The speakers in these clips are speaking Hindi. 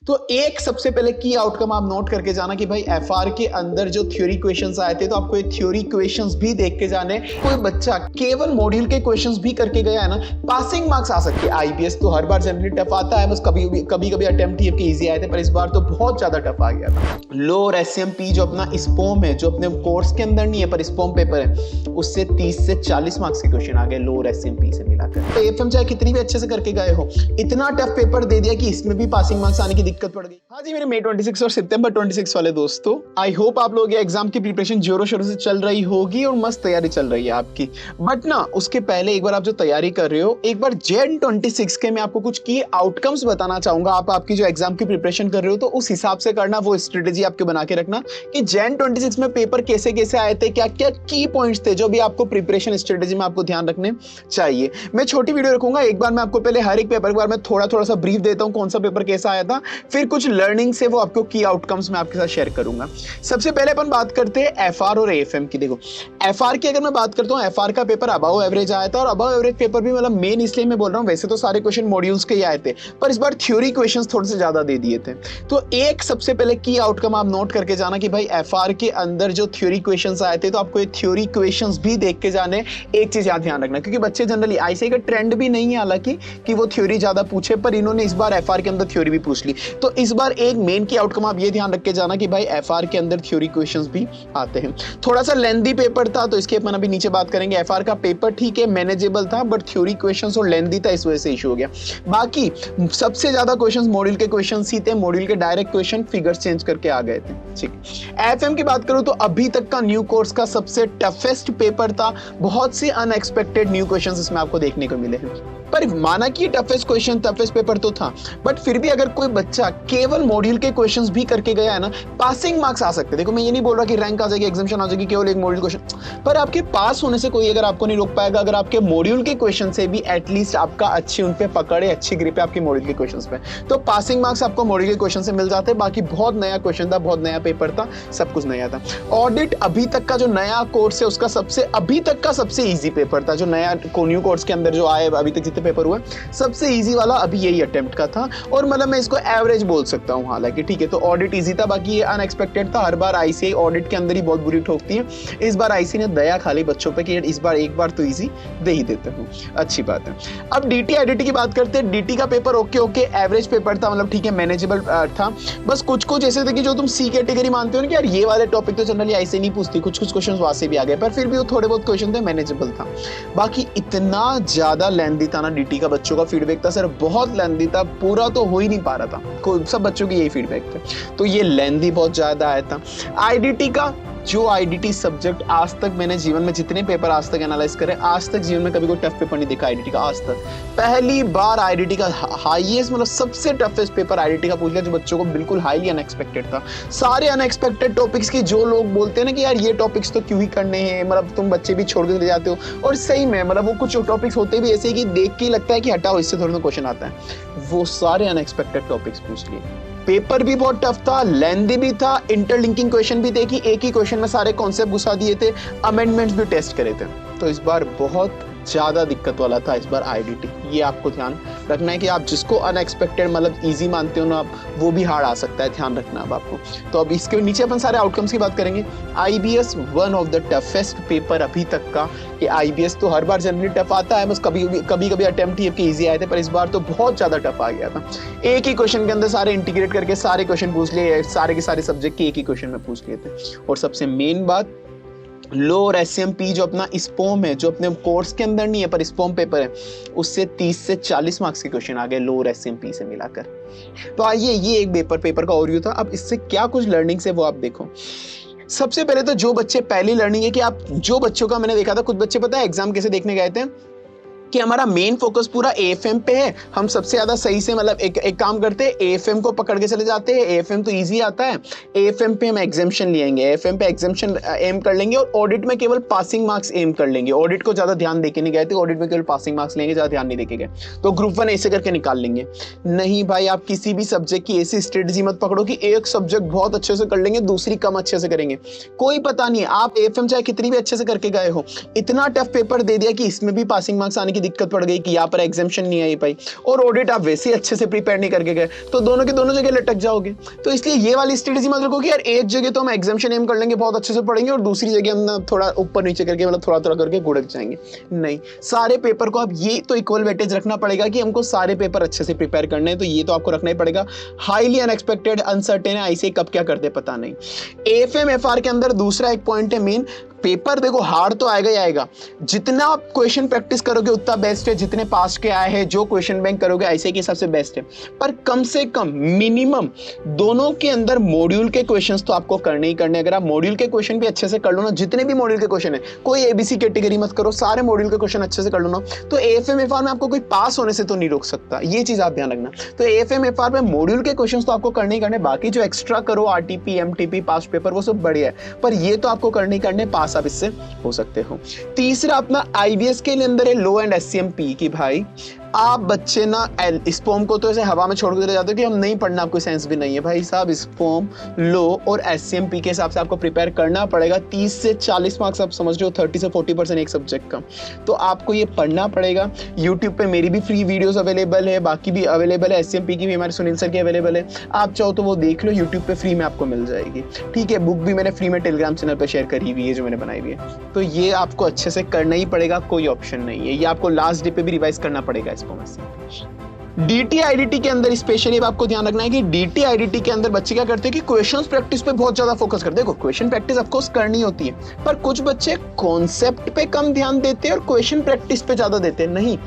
तो एक सबसे पहले की आउटकम आप नोट करके जाना कि भाई एफआर के अंदर जो थ्योरी क्वेश्चंस आए थे तो आपको ये थ्योरी क्वेश्चंस भी देख के जाने। कोई बच्चा केवल मॉड्यूल के क्वेश्चंस भी करके गया है ना, पासिंग मार्क्स आ सकते हैं। आईबीएस तो हर बार जनरली टफ आता है, बस कभी अटेम्प्ट ये इजी आए थे, पर इस बार तो बहुत ज्यादा टफ आ गया था। लो और एसएमपी जो अपना स्पोम है, जो अपने कोर्स के अंदर नहीं है पर स्पोम पेपर है, उससे 30 से 40 मार्क्स के क्वेश्चन आ गए लो और एसएमपी से मिलाकर। तो एफएम चाहे कितनी भी अच्छे से करके गए हो, इतना टफ पेपर दे दिया कि इसमें भी पासिंग मार्क्स आने की दिक्कत पड़ गई। हाँ जी मेरे मई 26 और सितंबर 26 वाले दोस्तों, आई होप आप लोग एग्जाम की प्रिपरेशन जोरों शोरों से चल रही होगी और मस्त तैयारी चल रही है आपकी। बट ना उसके पहले एक बार आप जो तैयारी कर रहे हो, एक बार जैन 26 के मैं आपको कुछ की आउटकम्स बताना चाहूंगा। आप आपकी जो एग्जाम की प्रिपरेशन कर रहे हो तो उस हिसाब से करना, वो स्ट्रेटेजी आपके बना के रखना कि जैन 26 में पेपर कैसे कैसे आए थे, क्या क्या की पॉइंट्स थे जो भी आपको प्रिपरेशन स्ट्रेटेजी में आपको ध्यान रखने चाहिए। मैं छोटी वीडियो रखूंगा, एक बार मैं आपको पहले हर एक पेपर के बारे में थोड़ा सा ब्रीफ देता हूं, कौन सा पेपर कैसा आया था, फिर कुछ लर्निंग से वो आपको की आउटकम्स मैं आपके साथ शेयर करूंगा। सबसे पहले अपन बात करते हैं एफआर और एएफएम की। देखो एफआर की अगर मैं बात करता हूं, एफआर का पेपर अबव एवरेज आया था, और अबव एवरेज पेपर भी मतलब मेन इसलिए मैं बोल रहा हूं, वैसे तो सारे क्वेश्चन मॉड्यूल्स के ही आए थे पर इस बार थ्योरी क्वेश्चंस थोड़े से ज्यादा दे दिए थे। तो एक सबसे पहले की आउटकम आप नोट करके जाना कि भाई एफआर के अंदर जो थ्योरी क्वेश्चंस आए थे तो आपको ये थ्योरी क्वेश्चंस भी देख के जाने। एक चीज याद ध्यान रखना, क्योंकि बच्चे जनरली आईसीआई का ट्रेंड भी नहीं है हालांकि कि वो थ्योरी ज्यादा पूछे, पर इन्होंने इस बार एफआर के अंदर थ्योरी भी पूछ ली। तो इस बार एक मेन की आउटकम आप ये ध्यान रख के जाना कि भाई एफआर के अंदर थ्योरी क्वेश्चंस भी आते हैं। थोड़ा सा लेंथी पेपर था तो इसके अपन अभी नीचे बात करेंगे। एफआर का पेपर ठीक है मैनेजेबल था, बट थ्योरी क्वेश्चंस और लेंथी था, इस वजह से इशू हो गया। बाकी सबसे ज्यादा क्वेश्चंस मॉड्यूल के क्वेश्चंस ही थे, मॉड्यूल के डायरेक्ट क्वेश्चन फिगर्स चेंज करके आ गए थे। ठीक, एफएम की बात करूं तो अभी तक का न्यू कोर्स का सबसे टफेस्ट पेपर था। बहुत से अनएक्सपेक्टेड न्यू क्वेश्चंस इसमें आपको देखने को मिले हैं, पर माना कि टफेस्ट क्वेश्चन टफेस्ट पेपर तो था, बट फिर भी अगर कोई बच्चा केवल मॉड्यूल के क्वेश्चंस भी करके गया है ना, पासिंग मार्क्स आ सकते हैं। देखो मैं ये नहीं बोल रहा कि रैंक आ जाएगी, एग्जामिनेशन आ जाएगी केवल एक मॉड्यूल क्वेश्चन, पर आपके पास होने से कोई अगर आपको नहीं रोक पाएगा अगर आपके मॉड्यूल के क्वेश्चन से भी एटलीस्ट आपका अच्छी उन पे पकड़े, अच्छी ग्रिप है आपके मॉड्यूल के क्वेश्चंस पे, तो पासिंग मार्क्स आपको मॉड्यूल के क्वेश्चन से मिल जाते हैं। बाकी बहुत नया क्वेश्चन था, बहुत नया पेपर था, सब कुछ नया था। ऑडिट अभी तक का जो नया कोर्स है उसका अभी तक का सबसे ईजी पेपर था। जो नया न्यू कोर्स के अंदर जो आए अभी तक जितने पेपर हुए, सबसे इजी वाला अभी यही अटेम्प्ट का था, और मतलब मैं इसको एवरेज बोल सकता हूं हालांकि। ठीक है, तो ऑडिट इजी था, बाकी ये अनएक्सपेक्टेड था। हर बार आईसीआई ऑडिट के अंदर ही बहुत बुरी ठोकती है, इस बार आईसीआई ने दया खा ली बच्चों पे कि इस बार एक बार तो इजी दे ही देते हूं, अच्छी बात है। अब डीटी आईडीटी की बात करते हैं। डीटी का पेपर ओके एवरेज पेपर था, मतलब ठीक है मैनेजेबल था। बस कुछ ऐसे थे कि जो तुम सी कैटेगरी मानते हो ना कि यार ये वाले टॉपिक तो जनरली आईसीआई नहीं पूछती, कुछ क्वेश्चन वहां से भी आ गए, पर फिर भी वो थोड़े बहुत क्वेश्चन थे, मैनेजेबल था। बाकी इतना ज्यादा लेंथी था ना डीटी का, बच्चों का फीडबैक था सर बहुत लेंथी था, पूरा तो हो ही नहीं पा रहा था, सब बच्चों की यही फीडबैक थे, तो ये लेंथी बहुत ज्यादा आया था। आईडीटी का जो आईडीटी सब्जेक्ट आज तक मैंने जीवन में जितने पेपर आज तक एनालाइज करे, आज तक जीवन में कभी कोई टफ पेपर नहीं देखा आईडीटी का आज तक। पहली बार आईडीटी का हाईएस्ट मतलब सबसे टफेस्ट पेपर आईडीटी का पूछ लिया, जो बच्चों को बिल्कुल हाईली अनएक्सपेक्टेड था। सारे अनएक्सपेक्टेड टॉपिक्स की जो लोग बोलते हैं ना कि यार ये टॉपिक्स तो क्यों ही करने हैं, मतलब तुम बच्चे भी छोड़ के ले जाते हो, और सही में मतलब वो कुछ टॉपिक्स होते भी ऐसे कि देख के लगता है कि हटाओ इससे थोड़ा क्वेश्चन आता है, वो सारे अनएक्सपेक्टेड टॉपिक्स पूछ लिए। पेपर भी बहुत टफ था, लेंथी भी था, इंटरलिंकिंग क्वेश्चन भी थे कि एक ही क्वेश्चन में सारे कॉन्सेप्ट घुसा दिए थे, अमेंडमेंट्स भी टेस्ट करे थे, तो इस बार बहुत ज्यादा दिक्कत वाला था इस बार आईडीटी। ये आपको ध्यान रखना है कि आप जिसको अनएक्सपेक्टेड मतलब इजी मानते हो ना आप, वो भी हार्ड आ सकता है, ध्यान रखना अब आपको। तो अब इसके नीचे अपन सारे आउटकम्स की बात करेंगे। IBS one of the toughest paper अभी तक का। ये आईबीएस तो हर बार जनरली टफ आता है, बस कभी अटेम्प्ट ही इजी आए थे, पर इस बार तो बहुत ज्यादा टफ आ गया था। एक ही क्वेश्चन के अंदर सारे इंटीग्रेट करके सारे क्वेश्चन पूछ लिए, सारे के सारे सब्जेक्ट के एक ही क्वेश्चन में पूछ लिए थे। और सबसे मेन बात, लो और एसएमपी जो अपना स्पोम है, जो अपने कोर्स के अंदर नहीं है पर स्पोम पेपर है, उससे 30 से 40 मार्क्स के क्वेश्चन आ गए लो और एसएमपी से मिलाकर। तो आइए ये एक पेपर का ओवरव्यू था। अब इससे क्या कुछ लर्निंग है वो आप देखो। सबसे पहले तो जो बच्चे पहली लर्निंग है कि आप जो बच्चों का मैंने देखा था, कुछ बच्चे पता है एग्जाम कैसे देखने गए थे कि हमारा मेन फोकस पूरा एएफएम पे है, हम सबसे ज्यादा सही से मतलब एक काम करते हैं, एएफएम को पकड़ के चले जाते हैं, एएफएम तो इजी आता है, एएफएम पे हम एग्जाम्शन लेंगे, एएफएम पे एग्जाम्शन एम कर लेंगे, और ऑडिट में केवल पासिंग मार्क्स एम कर लेंगे। ऑडिट को ज्यादा ध्यान देके नहीं गए थे, ऑडिट में केवल पासिंग मार्क्स लेंगे, ज्यादा ध्यान नहीं देके गए, तो ग्रुप 1 ऐसे करके निकाल लेंगे। नहीं भाई, आप किसी भी सब्जेक्ट की ऐसी स्ट्रेटेजी मत पकड़ो कि एक सब्जेक्ट बहुत अच्छे से कर लेंगे, दूसरी कम अच्छे से करेंगे, कोई पता नहीं है। आप एएफएम चाहे कितनी भी अच्छे से करके गए हो, इतना टफ पेपर दे दिया कि इसमें भी पासिंग मार्क्स आने की की दिक्कत पड़ गई कि यहाँ पर एग्जामिशन नहीं आई पाई, और ऑडिट आप वैसे ही अच्छे से प्रिपेयर नहीं करके गए, तो दोनों के दोनों जगह लटक जाओगे। तो इसलिए ये वाली स्ट्रेटेजी मत रखो कि यार एक जगह तो हम एग्जामिशन एम कर लेंगे, बहुत अच्छे से पढ़ेंगे, और दूसरी जगह हम ना थोड़ा ऊपर नीचे करके मतलब थोड़ा थोड़ा करके गुड़क जाएंगे। नहीं, सारे पेपर को आप ये तो इक्वल वेटेज रखना पड़ेगा कि हमको सारे पेपर अच्छे से प्रिपेयर करने हैं, तो ये तो आपको रखना ही पड़ेगा। हाईली अनएक्सपेक्टेड, अनसर्टेन है, ऐसे कब क्या करते पता नहीं। एएफएम एफआर के अंदर दूसरा एक पॉइंट है मेन, पेपर देखो हार्ड तो आएगा ही आएगा, जितना आप क्वेश्चन प्रैक्टिस करोगे उतना बेस्ट है, जितने पास के आए हैं जो क्वेश्चन बैंक करोगे ऐसे के हिसाब से बेस्ट है, पर कम से कम मिनिमम दोनों के अंदर मॉड्यूल के क्वेश्चंस तो आपको करने ही करने। अगर आप मॉड्यूल के क्वेश्चन भी अच्छे से कर लो ना, जितने भी मॉड्यूल के क्वेश्चन है, कोई एबीसी कैटेगरी मत करो, सारे मॉड्यूल के क्वेश्चन अच्छे से कर लो ना, तो एएफएम एफआर में आपको कोई पास होने से तो नहीं रोक सकता, ये चीज आप ध्यान रखना। तो एएफएम एफआर में मॉड्यूल के क्वेश्चन तो आपको करने ही करने, बाकी जो एक्स्ट्रा करो आरटीपी एमटीपी पास पेपर वो सब बढ़िया है, पर ये तो आपको करने ही करने, पास आप इससे हो सकते हो। तीसरा अपना आईबीएस के अंदर है लो एंड एससीएमपी की भाई आप बच्चे ना स्पोम को तो ऐसे हवा में छोड़ कर जाते हो कि हम नहीं पढ़ना, आपको सेंस भी नहीं है भाई साहब। स्पोम लो और एससीएमपी के हिसाब से आपको प्रिपेयर करना पड़ेगा। 30 से 40 मार्क्स आप समझ रहे हो, 30 से 40% एक सब्जेक्ट का, तो आपको ये पढ़ना पड़ेगा। यूट्यूब पे मेरी भी फ्री वीडियोस अवेलेबल है, बाकी भी अवेलेबल है, एससीएमपी की भी हमारे सुनील सर की अवेलेबल है, आप चाहो तो वो देख लो, यूट्यूब पे फ्री में आपको मिल जाएगी। ठीक है, बुक भी मैंने फ्री में टेलीग्राम चैनल पर शेयर करी हुई है जो मैंने बनाई हुई है, तो ये आपको अच्छे से करना ही पड़ेगा, कोई ऑप्शन नहीं है, ये आपको लास्ट डे पे भी रिवाइज करना पड़ेगा इसको। डीटीआईडीटी के अंदर स्पेशली आपको ध्यान रखना है कि डीटीआईडीटी के अंदर बच्चे क्या करते हैं कि क्वेश्चंस प्रैक्टिस पे बहुत ज्यादा फोकस करते हैं। देखो क्वेश्चन प्रैक्टिस ऑफ कोर्स करनी होती है, पर कुछ बच्चे कॉन्सेप्ट पे कम ध्यान देते हैं और क्वेश्चन प्रैक्टिस पे ज्यादा देते हैं। नहीं,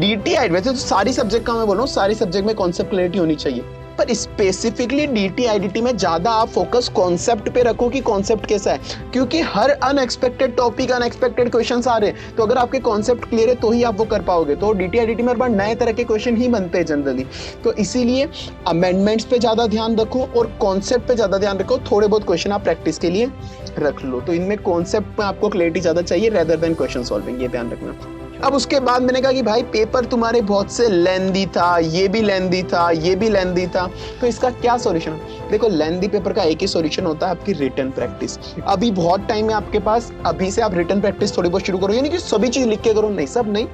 डीटीआई वैसे तो सारी सब्जेक्ट का मैं बोल रहा हूँ, सारी सब्जेक्ट में कॉन्सेप्ट क्लैरिटी होनी चाहिए, पर स्पेसिफिकली डीटीआईडीटी में ज्यादा आप फोकस कॉन्सेप्ट पे रखो कि कॉन्सेप्ट कैसा है, क्योंकि हर अनएक्सपेक्टेड टॉपिक अनएक्सपेक्टेड क्वेश्चंस आ रहे हैं, तो अगर आपके कॉन्सेप्ट क्लियर है तो ही आप वो कर पाओगे। तो डीटीआईडीटी में हर बार नए तरह के क्वेश्चन ही बनते हैं जनरली, तो इसीलिए अमेंडमेंट्स पे ज्यादा ध्यान रखो और कॉन्सेप्ट पे ज्यादा ध्यान रखो। थोड़े बहुत क्वेश्चन आप प्रैक्टिस के लिए रख लो, तो इनमें कॉन्सेप्ट में आपको क्लैरिटी ज्यादा चाहिए रेदर देन क्वेश्चन सॉल्विंग, ये ध्यान रखना। अब उसके बाद मैंने कहा कि भाई पेपर तुम्हारे बहुत से लेंदी था, ये भी लेंदी था, ये भी लेंदी था, तो इसका क्या सॉल्यूशन है? देखो लेंदी पेपर का एक ही सॉल्यूशन होता है, आपकी रिटन प्रैक्टिस। अभी बहुत टाइम है आपके पास, अभी से आप रिटन प्रैक्टिस थोड़ी बहुत शुरू करो, यानी कि सभी चीज लिख के करो, नहीं सब नहीं,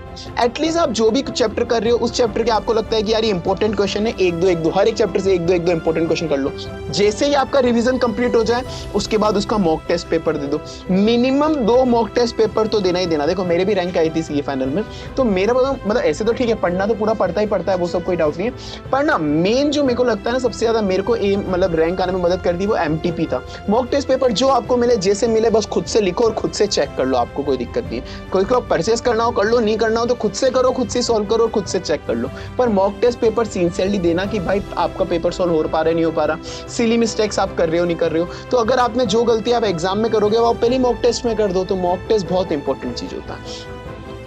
एटलीस्ट आप जो भी चैप्टर कर रहे हो उस चैप्टर के आपको लगता है कि यार ये इंपॉर्टेंट क्वेश्चन है, एक दो हर एक चैप्टर से एक दो इंपॉर्टेंट क्वेश्चन कर लो। जैसे ही आपका रिविजन कंप्लीट हो जाए उसके बाद उसका मॉक टेस्ट पेपर दे दो, मिनिमम 2 मॉक टेस्ट पेपर तो देना ही देना। देखो मेरे भी रैंक आई थी सीए फाइनल में, तो मेरा मतलब ऐसे तो ठीक है, पढ़ना तो पूरा पढ़ता है, वो सब कोई डाउट नहीं है, पर ना मेन जो मेरे को लगता है ना सबसे ज्यादा मेरे को मतलब रैंक आने में मदद करती है वो एमटीपी था। मॉक टेस्ट पेपर जो आपको मिले, जैसे मिले बस खुद से लिखो और खुद से चेक कर लो, आपको कोई दिक्कत नहीं है। कोई को परचेस करना हो कर लो, नहीं करना हो तो खुद से करो, खुद से सॉल्व करो और खुद से चेक कर लो, पर मॉक टेस्ट पेपर सिंसियरली देना कि भाई आपका पेपर सॉल्व हो पा रहा है नहीं हो पा रहा, सिली मिस्टेक्स आप कर रहे हो नहीं कर रहे हो, तो अगर आपने जो गलती आप एग्जाम में करोगे वो आप पहले मॉक टेस्ट में कर दो, तो मॉक टेस्ट बहुत इंपॉर्टेंट चीज होता है।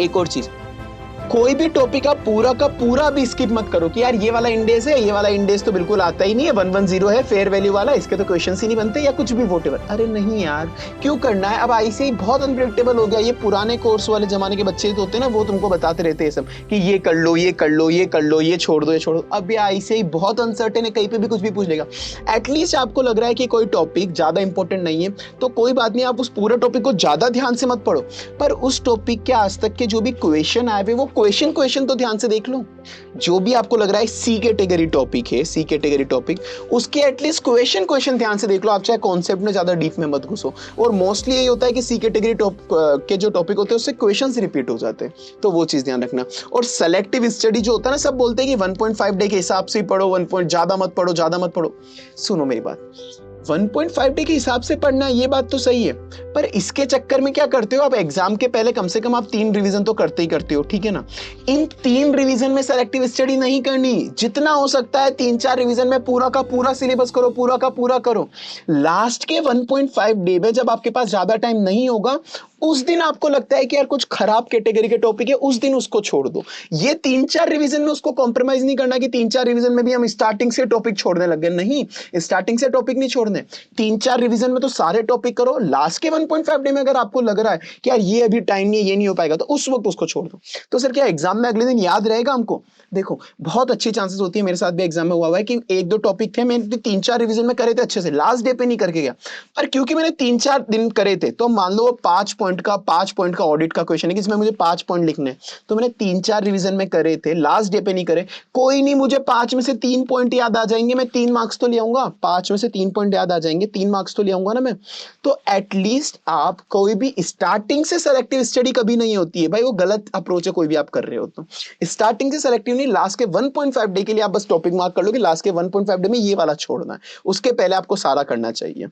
एक और चीज, कोई भी टॉपिक आप पूरा का पूरा भी स्किप मत करो कि यार ये वाला इंडेक्स है, ये वाला इंडेक्स तो बिल्कुल आता ही नहीं है, 110 है फेयर वैल्यू वाला, इसके तो क्वेश्चंस ही नहीं बनते या कुछ भी वोटेवर। अरे नहीं यार, क्यों करना है? अब ऐसे ही बहुत अनप्रेडिक्टेबल हो गया, ये पुराने कोर्स वाले जमाने के बच्चे तो होते हैं ना, वो तुमको बताते रहते हैं सब कि ये कर लो, ये कर लो, ये कर लो, ये छोड़ दो, ये छोड़ दो। अब ये ऐसे ही बहुत अनसर्टेन है, कहीं पे भी कुछ भी पूछ लेगा। एटलीस्ट आपको लग रहा है कि कोई टॉपिक ज्यादा इंपॉर्टेंट नहीं है तो कोई बात नहीं, आप उस पूरे टॉपिक को ज्यादा ध्यान से मत पढ़ो, पर उस टॉपिक के आज तक के जो भी क्वेश्चन आए हुए वो क्वेश्चन तो ध्यान से देख लो। जो भी आपको लग रहा है सी कैटेगरी टॉपिक है, सी कैटेगरी टॉपिक, उसके एटलीस्ट क्वेश्चन ध्यान से देख लो। आप चाहे कॉन्सेप्ट में ज्यादा डीप में मत घुसो, और मोस्टली यही होता है कि सी कैटेगरी के जो टॉपिक होते हैं उससे क्वेश्चंस रिपीट हो जाते हैं, तो वो चीज ध्यान रखना। और सेलेक्टिव स्टडी जो होता है ना, सब बोलते हैं कि 1.5 डे के हिसाब से पढ़ो, 1 पॉइंट ज्यादा मत पढ़ो। सुनो मेरी बात, 1.5 डे के हिसाब से पढ़ना है, ये बात तो सही है, पर इसके चक्कर में क्या करते हो आप, एग्जाम के पहले कम से कम आप 3 रिवीजन तो करते ही करते हो, ठीक है ना। इन 3 रिवीजन में सेलेक्टिव स्टडी नहीं करनी, जितना हो सकता है 3-4 रिवीजन में पूरा का पूरा सिलेबस करो, पूरा का पूरा करो। लास्ट के 1.5 डे में जब आपके पास ज्यादा टाइम नहीं होगा, उस दिन आपको लगता है कि यार कुछ खराब कैटेगरी के टॉपिक है, उस दिन उसको छोड़ दो। ये 3-4 रिवीजन में उसको कॉम्प्रोमाइज नहीं करना कि 3-4 रिवीजन में भी हम स्टार्टिंग से टॉपिक छोड़ने लग गए, नहीं, स्टार्टिंग से टॉपिक नहीं छोड़ने। 3-4 रिवीजन में तो सारे टॉपिक करो, लास्ट के 1.5 डे में अगर आपको लग रहा है कि यार ये अभी टाइम नहीं है, ये नहीं हो पाएगा, तो उस वक्त उसको छोड़ दो। तो सर क्या एग्जाम में अगले दिन याद रहेगा हमको? देखो बहुत अच्छी चांसेस होती है, मेरे साथ भी एग्जाम में हुआ है कि 1-2 टॉपिक थे, मैंने 3-4 रिवीजन में करे थे अच्छे से, लास्ट डे पे नहीं करके गया, पर क्योंकि मैंने 3-4 दिन करे थे, तो मान लो 5 पॉइंट का 5 पॉइंट का ऑडिट का क्वेश्चन है कि इसमें मुझे 5 पॉइंट लिखने हैं, तो मैंने 3-4 रिवीजन में करे थे, लास्ट डे पे नहीं करे, कोई नहीं, मुझे 5 में से 3 पॉइंट याद आ जाएंगे, मैं 3 मार्क्स तो ले आऊंगा, 5 में से 3 पॉइंट याद आ जाएंगे, 3 मार्क्स तो ले आऊंगा ना मैं। तो एटलीस्ट आप कोई भी स्टार्टिंग से सेलेक्टिव स्टडी कभी नहीं होती है भाई, वो गलत अप्रोच है कोई भी आप कर रहे हो तो। स्टार्टिंग से सेलेक्टिव नहीं, लास्ट के 1.5 डे के लिए आप बस टॉपिक मार्क कर लो कि लास्ट के 1.5 डे में ये वाला छोड़ना है, उसके पहले आपको सारा करना चाहिए।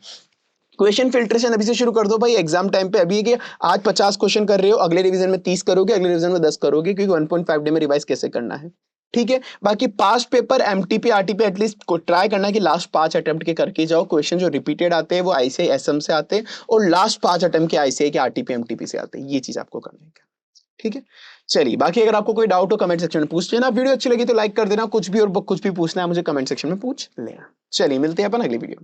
क्वेश्चन फिल्ट्रेशन अभी से शुरू कर दो भाई, एग्जाम टाइम पे अभी कि आज 50 क्वेश्चन कर रहे हो, अगले रिवीजन में 30 करोगे, अगले रिवीजन में 10 करोगे, क्योंकि 1.5 डे में रिवाइज कैसे करना है, ठीक है। बाकी past paper MTP RTP at least को ट्राई करना कि लास्ट 5 अटेम्प्ट के करके जाओ। क्वेश्चन जो रिपीटेड आते हैं वो आईसीआई एसएम से आते हैं, और लास्ट 5 अटेम्प्ट के आईसीआई के आरटीपी एमटीपी से आते हैं, ये चीज आपको करनी है, ठीक है। चलिए, बाकी अगर आपको कोई डाउट हो कमेंट सेक्शन में पूछ लेना, वीडियो अच्छी लगी तो लाइक कर देना, कुछ भी और कुछ भी पूछना है मुझे कमेंट सेक्शन में पूछ लेना। चलिए, मिलते हैं अपन अगली वीडियो में।